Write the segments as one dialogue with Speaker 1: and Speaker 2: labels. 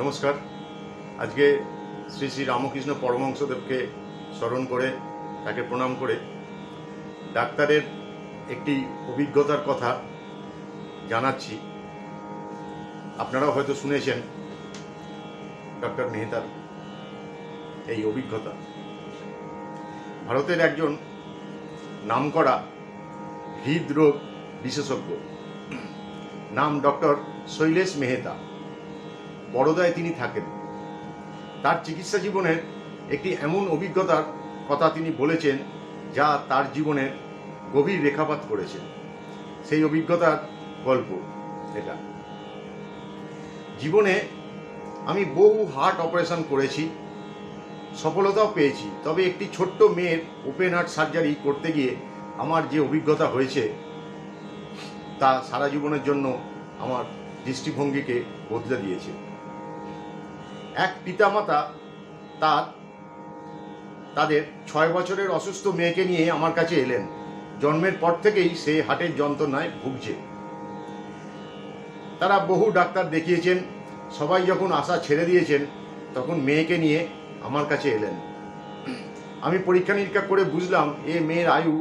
Speaker 1: নমস্কার। আজকে শ্রী শ্রী রামকৃষ্ণ পরমহংসদেবকে স্মরণ করে তাকে প্রণাম করে ডাক্তারের একটি অভিজ্ঞতার কথা জানাচ্ছি। আপনারাও হয়তো শুনেছেন ডক্টর মেহতার এই অভিজ্ঞতা। ভারতের একজন নামকরা হৃদরোগ বিশেষজ্ঞ, নাম ডক্টর শৈলেশ মেহতা। বড়োদায় তিনি থাকেন। তার চিকিৎসা জীবনের একটি এমন অভিজ্ঞতার কথা তিনি বলেছেন যা তার জীবনের গভীর রেখাপাত করেছে। সেই অভিজ্ঞতার গল্প এটা। জীবনে আমি বহু হার্ট অপারেশন করেছি, সফলতাও পেয়েছি। তবে একটি ছোট্ট মেয়ের ওপেন হার্ট সার্জারি করতে গিয়ে আমার যে অভিজ্ঞতা হয়েছে তা সারা জীবনের জন্য আমার দৃষ্টিভঙ্গিকে বদলে দিয়েছে। এক পিতামাতা তাদের 6 বছরের অসুস্থ মেয়েকে নিয়ে আমার কাছে এলেন। জন্মের পর থেকেই সে হার্টের যন্ত্রণায় ভুগছে। তারা বহু ডাক্তার দেখিয়েছেন। সবাই যখন আশা ছেড়ে দিয়েছেন তখন মেয়েকে নিয়ে আমার কাছে এলেন। আমি পরীক্ষা নিরীক্ষা করে বুঝলাম মেয়ের আয়ু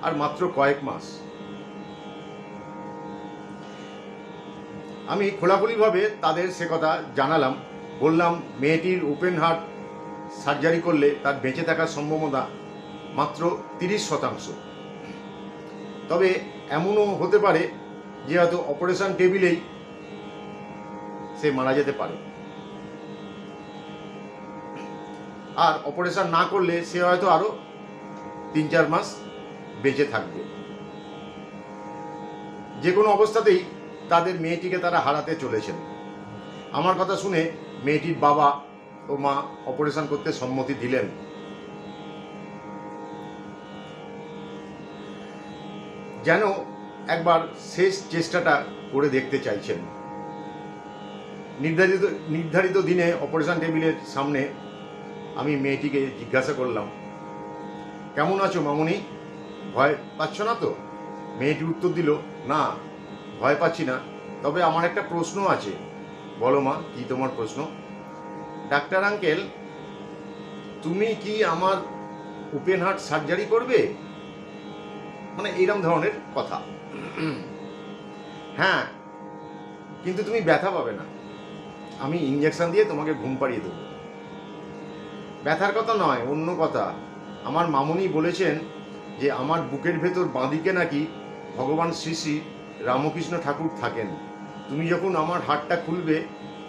Speaker 1: আর মাত্র কয়েক মাস। আমি খোলাখুলিভাবে তাদের সে কথা জানালাম। বললাম মেয়েটির ওপেন হার্ট সার্জারি করলে তার বেঁচে থাকার সম্ভাবনা মাত্র 30%। তবে এমনও হতে পারে যে হয়তো অপারেশন টেবিলেই সে মারা যেতে পারে, আর অপারেশন না করলে সে হয়তো আরো 3-4 মাস বেঁচে থাকবে। যে কোনো অবস্থাতেই তাদের মেয়েটিকে তারা হারাতে চলেছেন। আমার কথা শুনে মেয়েটির বাবা ও মা অপারেশন করতে সম্মতি দিলেন। যেন একবার শেষ চেষ্টাটা করে দেখতে চাইছেন। নির্ধারিত দিনে অপারেশন টেবিলের সামনে আমি মেয়েটিকে জিজ্ঞাসা করলাম, কেমন আছো মামুনি? ভয় পাচ্ছ না তো? মেয়েটি উত্তর দিল, না, ভয় পাচ্ছি না, তবে আমার একটা প্রশ্ন আছে। বলো মা, কি তোমার প্রশ্ন? ডাক্তার আঙ্কেল, তুমি কি আমার ওপেন হার্ট সার্জারি করবে? মানে এইরকম ধরনের কথা। হ্যাঁ, কিন্তু তুমি ব্যথা পাবে না। আমি ইঞ্জেকশন দিয়ে তোমাকে ঘুম পাড়িয়ে দেবো। ব্যথার কথা নয়, অন্য কথা। আমার মামুনি বলেছেন যে আমার বুকের ভেতর বাঁদিকে নাকি ভগবান শ্রী শ্রী রামকৃষ্ণ ঠাকুর থাকেন। তুমি যখন আমার হার্টটা খুলবে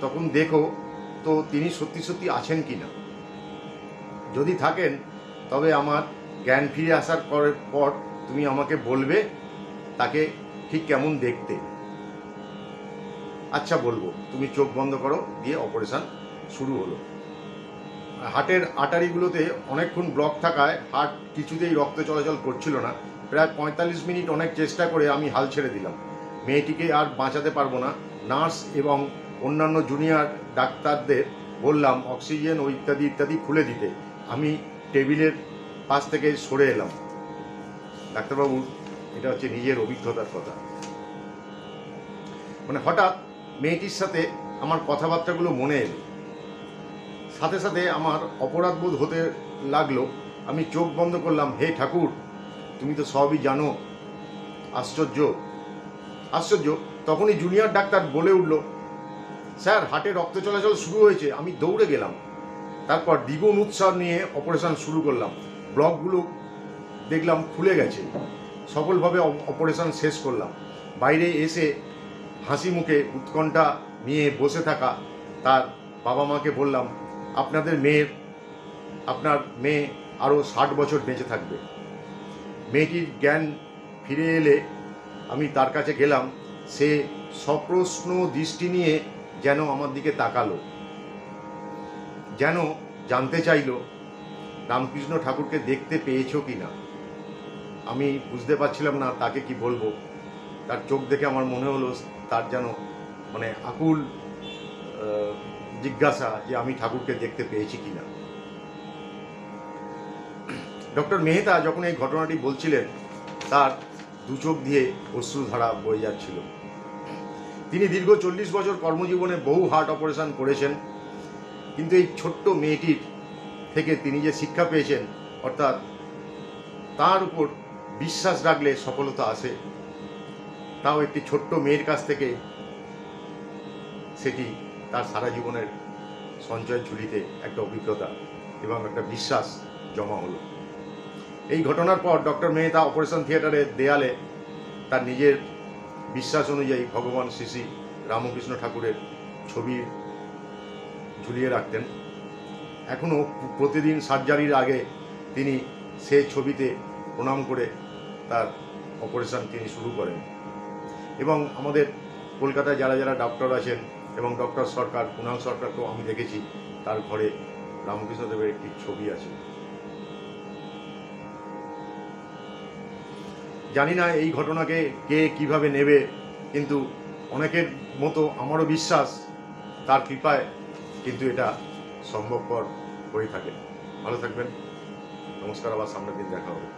Speaker 1: তখন দেখো তো তিনি সত্যি সত্যি আছেন কিনা। যদি থাকেন তবে আমার জ্ঞান ফিরে আসার পর তুমি আমাকে বলবে তাকে ঠিক কেমন দেখতে। আচ্ছা বলবো, তুমি চোখ বন্ধ করো। দিয়ে অপারেশন শুরু হলো। হার্টের আর্টারিগুলোতে অনেকক্ষণ ব্লক থাকায় হার্ট কিছুতেই রক্ত চলাচল করছিল না। প্রায় 45 মিনিট অনেক চেষ্টা করে আমি হাল ছেড়ে দিলাম। মেয়েটিকে আর বাঁচাতে পারবো না। নার্স এবং অন্যান্য জুনিয়র ডাক্তারদের বললাম অক্সিজেন ও ইত্যাদি ইত্যাদি খুলে দিতে। আমি টেবিলের পাশ থেকে সরে এলাম। ডাক্তারবাবু, এটা হচ্ছে নিজের অভিজ্ঞতার কথা। মানে হঠাৎ মেয়েটির সাথে আমার কথাবার্তাগুলো মনে এলো। সাথে সাথে আমার অপরাধ বোধ হতে লাগলো। আমি চোখ বন্ধ করলাম। হে ঠাকুর, তুমি তো সবই জানো। আশ্চর্য আশ্চর্য। তখনই জুনিয়র ডাক্তার বলে উঠল, স্যার, হার্টে রক্ত চলাচল শুরু হয়েছে। আমি দৌড়ে গেলাম। তারপর দ্বিগুণ উৎসাহ নিয়ে অপারেশন শুরু করলাম। ব্লকগুলো দেখলাম খুলে গেছে। সফলভাবে অপারেশন শেষ করলাম। বাইরে এসে হাসি মুখে উৎকণ্ঠা নিয়ে বসে থাকা তার বাবা মাকে বললাম, আপনার মেয়ে আরও 60 বছর বেঁচে থাকবে। মেয়েটির জ্ঞান ফিরে এলে আমি তার কাছে গেলাম। সে সপ্রশ্ন দৃষ্টি নিয়ে যেন আমার দিকে তাকালো, যেন জানতে চাইল রামকৃষ্ণ ঠাকুরকে দেখতে পেয়েছো কি না। আমি বুঝতে পারছিলাম না তাকে কি বলবো। তার চোখ দেখে আমার মনে হলো তার যেন মানে আকুল জিজ্ঞাসা যে আমি ঠাকুরকে দেখতে পেয়েছি কিনা। ডক্টর মেহতা যখন এই ঘটনাটি বলছিলেন তার দু চোখ দিয়ে অশ্রুধারা বয়ে যাচ্ছিল। তিনি দীর্ঘ 40 বছর কর্মজীবনে বহু হার্ট অপারেশন করেছেন, কিন্তু এই ছোট্ট মেয়েটির থেকে তিনি যে শিক্ষা পেয়েছেন, অর্থাৎ তার উপর বিশ্বাস রাখলে সফলতা আসে, তাও একটি ছোট্ট মেয়ের কাছ থেকে সেটি তার সারা জীবনের সঞ্চয় ঝুলিতে একটা অভিজ্ঞতা এবং একটা বিশ্বাস জমা হলো। এই ঘটনার পর ডক্টর মেহতা অপারেশন থিয়েটারের দেয়ালে তার নিজের বিশ্বাস অনুযায়ী ভগবান শ্রী শ্রী রামকৃষ্ণ ঠাকুরের ছবি ঝুলিয়ে রাখতেন। এখনও প্রতিদিন সার্জারির আগে তিনি সেই ছবিতে প্রণাম করে তার অপারেশন তিনি শুরু করেন। এবং আমাদের কলকাতায় যারা যারা ডক্টর আছেন এবং ডক্টর সরকার, কুণাল সরকারকেও আমি দেখেছি, তার ঘরে রামকৃষ্ণদেবের একটি ছবি আছে। জানি না এই ঘটনাকে কে কিভাবে নেবে, কিন্তু অনেকের মতো আমারও বিশ্বাস তার কৃপায় কিন্তু এটা সম্ভবপর হয়ে থাকে। ভালো থাকবেন, নমস্কার, আবার সামনের দিন দেখা হবে।